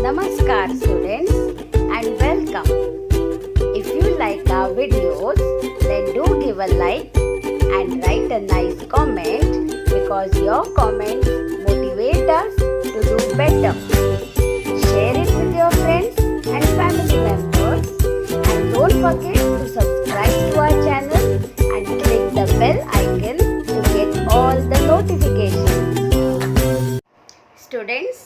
Namaskar students and welcome. If you like our videos, then do give a like and write a nice comment because your comments motivate us to do better. Share it with your friends and family members and don't forget to subscribe to our channel and click the bell icon to get all the notifications. Students,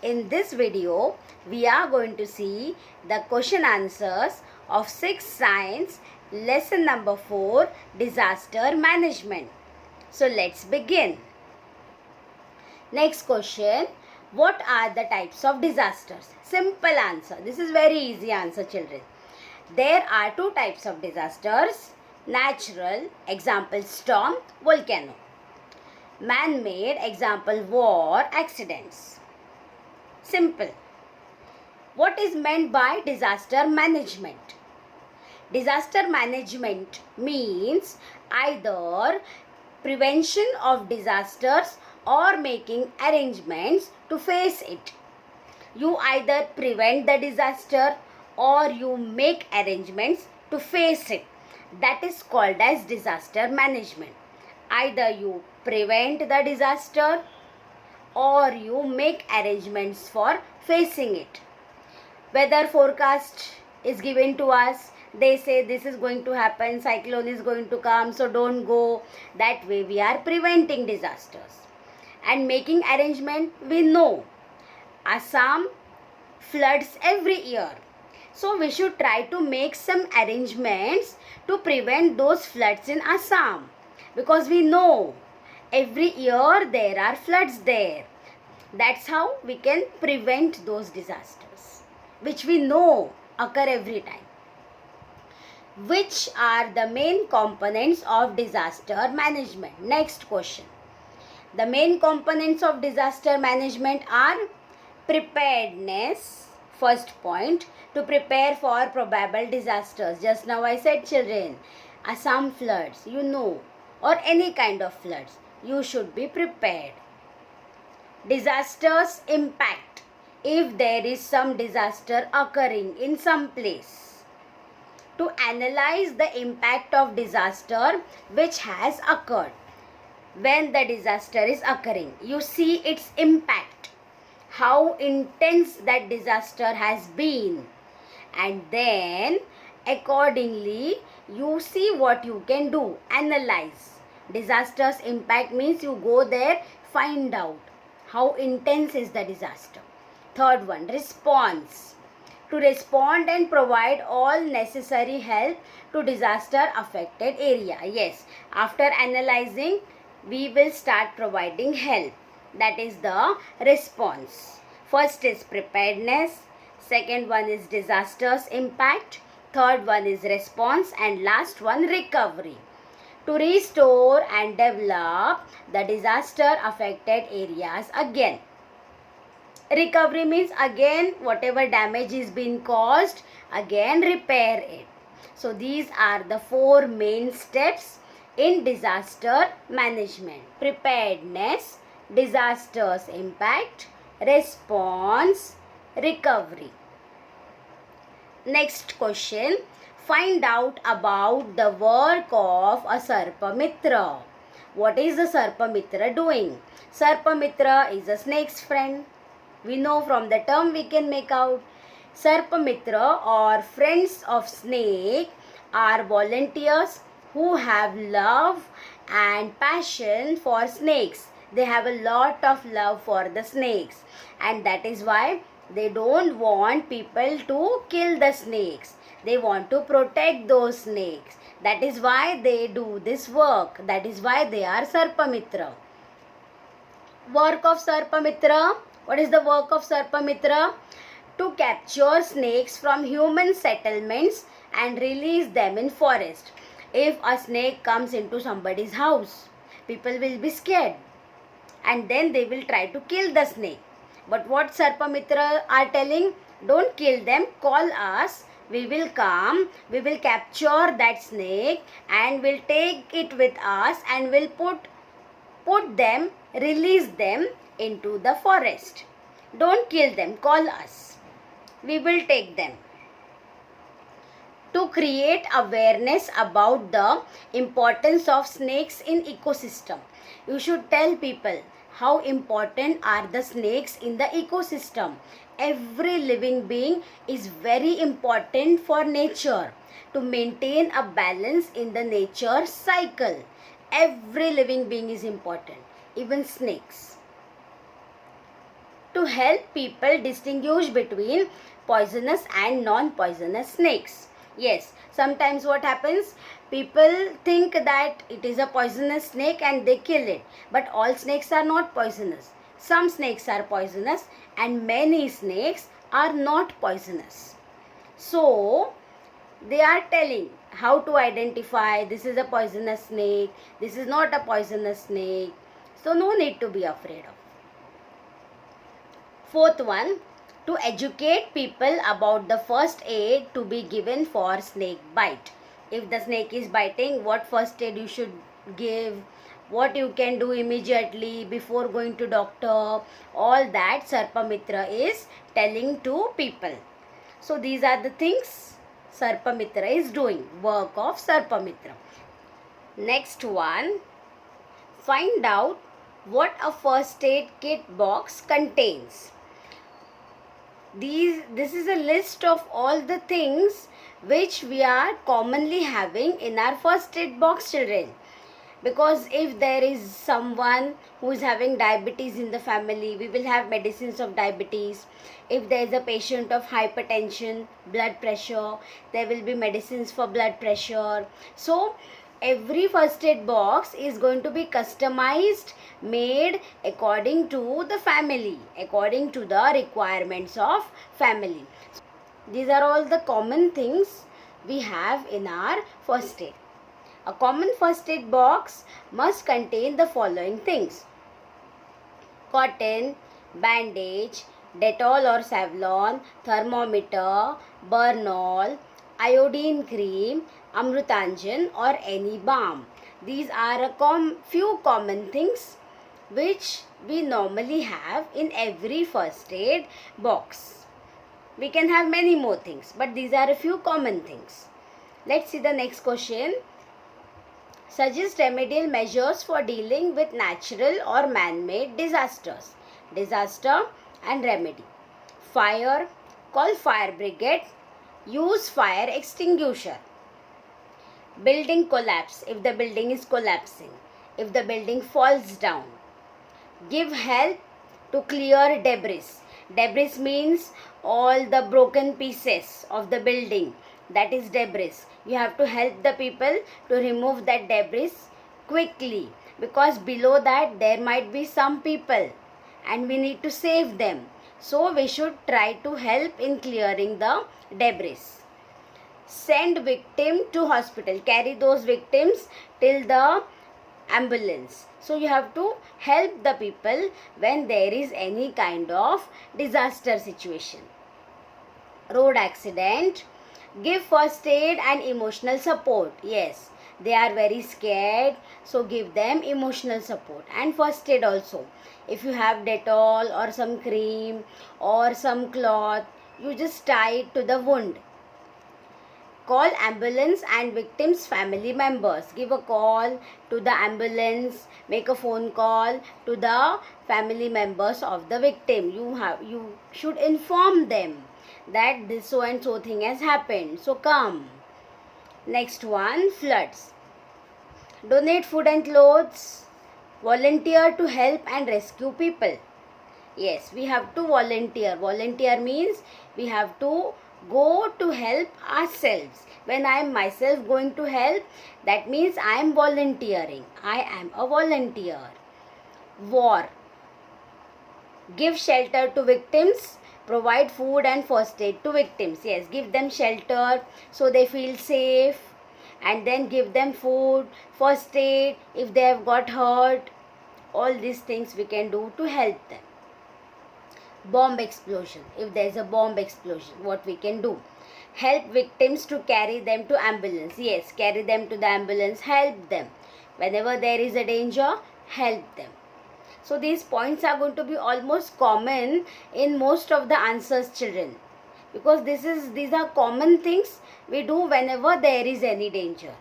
in this video, we are going to see the question answers of 6th Science lesson number 4, Disaster Management. So let's begin. Next question, what are the types of disasters? Simple answer. This is very easy answer, children. There are two types of disasters. Natural, example storm, volcano. Man-made, example war, accidents. Simple. What is meant by disaster management? Disaster management means either prevention of disasters or making arrangements to face it. You either prevent the disaster or you make arrangements to face it. That is called as disaster management. Either you prevent the disaster or you make arrangements for facing it. Weather forecast is given to us. They say this is going to happen, cyclone is going to come, so don't go. That way we are preventing disasters. And making arrangement, we know Assam floods every year. So we should try to make some arrangements to prevent those floods in Assam. Because we know every year there are floods there. That's how we can prevent those disasters, which we know occur every time. Which are the main components of disaster management? Next question. The main components of disaster management are preparedness. First point, to prepare for probable disasters. Just now I said, children, Assam floods, you know, or any kind of floods, you should be prepared. Disasters impact. If there is some disaster occurring in some place, to analyze the impact of disaster which has occurred. When the disaster is occurring, you see its impact, how intense that disaster has been, and then accordingly you see what you can do. Analyze. Disaster's impact means you go there, find out how intense is the disaster. Third one, response. To respond and provide all necessary help to disaster affected area. Yes, after analyzing, we will start providing help. That is the response. First is preparedness. Second one is disaster's impact. Third one is response. And last one, recovery. To restore and develop the disaster affected areas again. Recovery means again whatever damage is being caused, again repair it. So these are the four main steps in disaster management. Preparedness, disaster's impact, response, recovery. Next question. Find out about the work of a Sarpamitra. What is the Sarpamitra doing? Sarpamitra is a snake's friend. We know from the term we can make out. Sarpamitra or friends of snake are volunteers who have love and passion for snakes. They have a lot of love for the snakes, and that is why they don't want people to kill the snakes. They want to protect those snakes. That is why they do this work. That is why they are Sarpamitra. Work of Sarpamitra. What is the work of Sarpamitra? To capture snakes from human settlements and release them in forest. If a snake comes into somebody's house, people will be scared and then they will try to kill the snake. But what Sarpamitra are telling? Don't kill them, call us. We will come, we will capture that snake and we'll take it with us and we'll put them, release them into the forest. Don't kill them, call us. we will take them. To create awareness about the importance of snakes in ecosystem, you should tell people how important are the snakes in the ecosystem. Every living being is very important for nature to maintain a balance in the nature cycle. Every living being is important, even snakes. To help people distinguish between poisonous and non-poisonous snakes. Yes, sometimes what happens, people think that it is a poisonous snake and they kill it. But all snakes are not poisonous. Some snakes are poisonous and many snakes are not poisonous. So, they are telling how to identify this is a poisonous snake, this is not a poisonous snake. So, no need to be afraid of. Fourth one, to educate people about the first aid to be given for snake bite. If the snake is biting, what first aid you should give, what you can do immediately before going to doctor, all that Sarpamitra is telling to people. So these are the things Sarpamitra is doing, work of Sarpamitra. Next one, find out what a first aid kit box contains. This is a list of all the things which we are commonly having in our first aid box, children. Because if there is someone who is having diabetes in the family, we will have medicines of diabetes. If there is a patient of hypertension, blood pressure, there will be medicines for blood pressure. So every first aid box is going to be customized, made according to the family, according to the requirements of family. These are all the common things we have in our first aid. A common first aid box must contain the following things: cotton, bandage, Dettol or Savlon, thermometer, Bernol, iodine cream, Amrutanjan or any balm. These are a few common things which we normally have in every first aid box. We can have many more things, but these are a few common things. Let's see the next question. Suggest remedial measures for dealing with natural or man-made disasters. Disaster and remedy. Fire, call fire brigade, use fire extinguisher. Building collapse, if the building is collapsing, if the building falls down. Give help to clear debris. Debris means all the broken pieces of the building, that is debris. You have to help the people to remove that debris quickly, because below that there might be some people and we need to save them. So we should try to help in clearing the debris. Send victim to hospital. Carry those victims till the ambulance. So you have to help the people when there is any kind of disaster situation. Road accident. Give first aid and emotional support. Yes, they are very scared, so give them emotional support and first aid also. If you have Dettol or some cream or some cloth, you just tie it to the wound. Call ambulance and victims' family members. Give a call to the ambulance. Make a phone call to the family members of the victim. You should inform them that this so and so thing has happened. So come. Next one, floods. Donate food and clothes. Volunteer to help and rescue people. Yes, we have to volunteer. Volunteer means we have to go to help ourselves. When I am myself going to help, that means I am volunteering. I am a volunteer. War. Give shelter to victims. Provide food and first aid to victims. Yes, give them shelter so they feel safe, and then give them food, first aid if they have got hurt. All these things we can do to help them. Bomb explosion. If there is a bomb explosion, what we can do? Help victims to carry them to ambulance. Yes, carry them to the ambulance. Help them. Whenever there is a danger, help them. So these points are going to be almost common in most of the answers, children. because these are common things we do whenever there is any danger.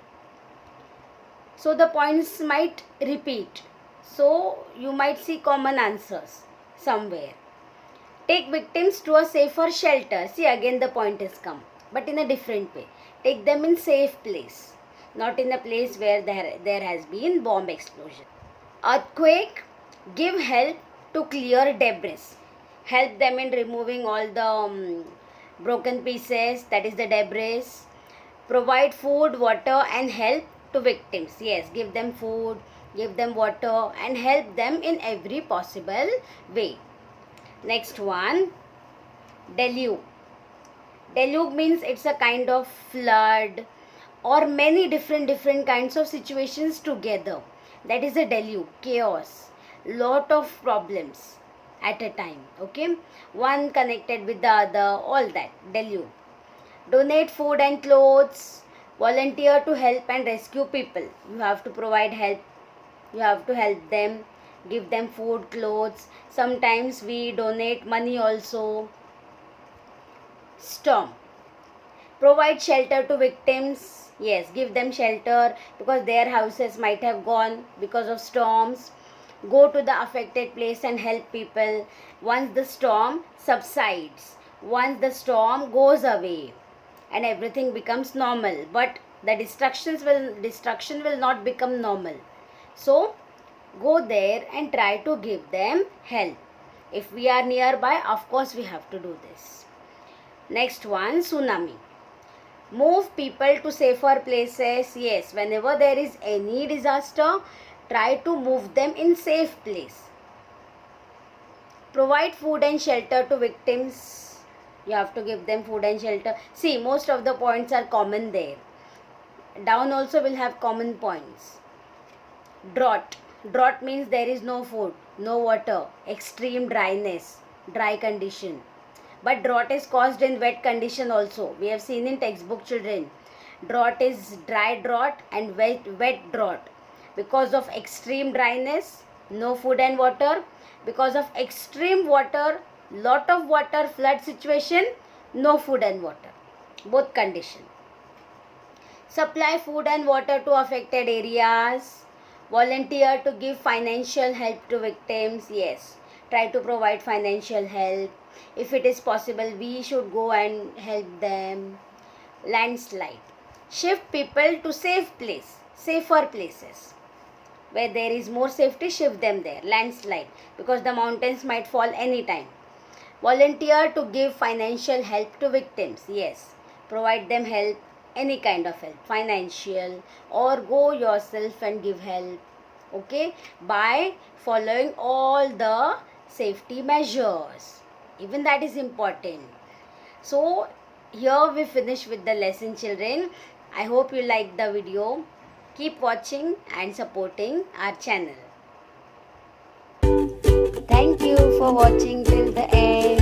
So the points might repeat, so you might see common answers somewhere. Take victims to a safer shelter. See, again the point is come, but in a different way. Take them in safe place, not in a place where there has been bomb explosion. Earthquake, give help to clear debris. Help them in removing all the broken pieces, that is the debris. Provide food, water and help to victims. Yes, give them food, give them water and help them in every possible way. Next one, deluge. Deluge means it's a kind of flood or many different kinds of situations together. That is a deluge, chaos, lot of problems at a time. Okay, one connected with the other, all that, deluge. Donate food and clothes. Volunteer to help and rescue people. You have to provide help. You have to help them. Give them food, clothes. Sometimes we donate money also. Storm. Provide shelter to victims. Yes, give them shelter because their houses might have gone because of storms. Go to the affected place and help people once the storm subsides. Once the storm goes away and everything becomes normal, but the destruction will not become normal. So go there and try to give them help. If we are nearby, of course we have to do this. Next one, tsunami. Move people to safer places. Yes, whenever there is any disaster, try to move them in safe place. Provide food and shelter to victims. You have to give them food and shelter. See, most of the points are common there. Down also will have common points. Drought. Drought means there is no food, no water, extreme dryness, dry condition. But drought is caused in wet condition also. We have seen in textbook, children. Drought is dry drought and wet drought. Because of extreme dryness, no food and water. Because of extreme water, lot of water, flood situation, no food and water. Both condition. Supply food and water to affected areas. Volunteer to give financial help to victims. Yes, try to provide financial help. If it is possible, we should go and help them. Landslide. Shift people to safe place, safer places. Where there is more safety, shift them there. Landslide, because the mountains might fall anytime. Volunteer to give financial help to victims. Yes, provide them help, any kind of help, financial, or go yourself and give help. Okay, by following all the safety measures. Even that is important. So here we finish with the lesson, children. I hope you liked the video. Keep watching and supporting our channel. Thank you for watching till the end.